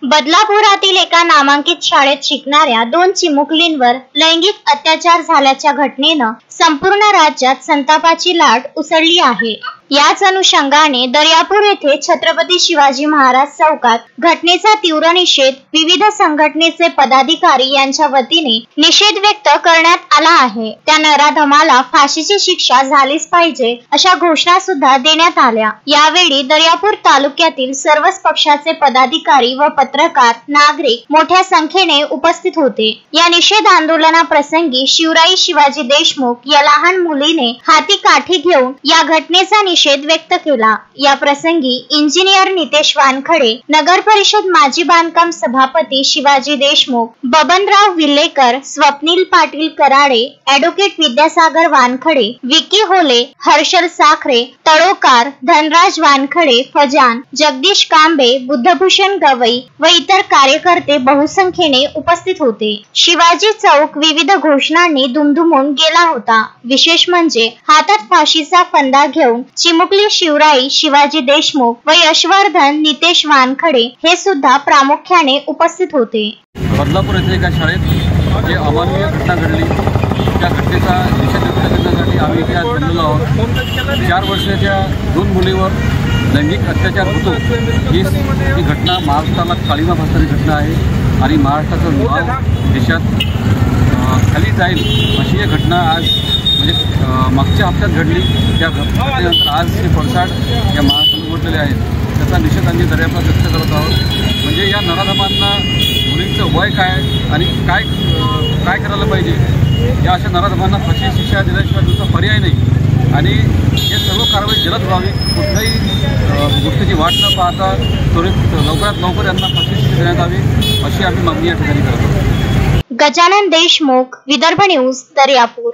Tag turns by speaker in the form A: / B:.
A: बदलापुरातील एका नामांकित शाळेत शिकणाऱ्या 2 चिमुकलींवर लैंगिक अत्याचार झाल्याच्या घटनेनं संपूर्ण राज्यात संतापाची लाट उसळली आहे। याच अनुषंगाने दर्यापूर येथे छत्रपती शिवाजी महाराज चौकात घटनेचा तीव्र निषेध विविध संघटनेचे पदाधिकारी यांच्या वतीने निषेध व्यक्त करण्यात आला आहे। त्या नराधमाला फाशीची शिक्षा झालीच पाहिजे अशा घोषणा सुद्धा देण्यात आल्या। यावेळी दर्यापूर तालुक्यातील सर्वच पक्षाचे पदाधिकारी व पत्रकार नागरिक मोठ्या संख्येने उपस्थित होते। या निषेध आंदोलनाप्रसंगी शिवराई शिवाजी देशमुख या लहान मुलीने हाती काठी घेऊन या घटनेचा निषेध व्यक्त केला। या प्रसंगी इंजिनियर नितेश वानखडे, नगर परिषद माजी बांधकाम सभापती शिवाजी देशमुख, बबनराव विल्लेकर, स्वप्नील पाटील कराडे, ॲडव्होकेट विद्यासागर वानखडे, विकी होले, हर्षल साखरे, तळोकार, धनराज वानखडे, फजान, जगदीश कांबे, बुद्धभूषण गवई व इतर कार्यकर्ते बहुसंख्येने उपस्थित होते। शिवाजी चौक विविध घोषणांनी दुमदुमून गेला होता। विशेष म्हणजे हातात फाशीचा फंदा घेऊन चिमुकली शिवराई शिवाजी देशमुख व यशवर्धन नितेश वानखडे हे सुद्धा प्रामुख्याने उपस्थित होते।
B: बदलापूर येथे एका शाळेत जे अमानवीय घटना घडली त्या घटनेचा निषेध व्यक्त करण्यासाठी आम्ही इथे आज जमलेलो आहोत। 4 वर्षाच्या 2 मुलीवर लैंगिक अत्याचार होतो ही घटना महाराष्ट्राला काळीमा फासणारी घटना आहे आणि महाराष्ट्राचं नाव देशात खाली जाईल अशी ही घटना आज म्हणजे मागच्या हप्त्यात घडली। त्या घटनेनंतर आज हे पडसाद या महाराष्ट्रात उमटलेले आहेत। त्याचा निषेध आम्ही दर्यापूर व्यक्त करत आहोत। म्हणजे या नराधमांना मुलींचं वय काय आणि काय करायला पाहिजे या अशा नराधमांना फाशी शिक्षा दिल्याशिवाय दुसरा पर्याय नाही आणि हे सर्व कारवाई जलद व्हावी। कुठल्याही गोष्टीची वाट न पाहता त्वरित लवकरात लवकर यांना फाशी शिक्षा देण्यात यावी अशी आम्ही मागणी या ठिकाणी करत आहोत।
A: गजानन देशमुख, विदर्भ न्यूज, दर्यापूर।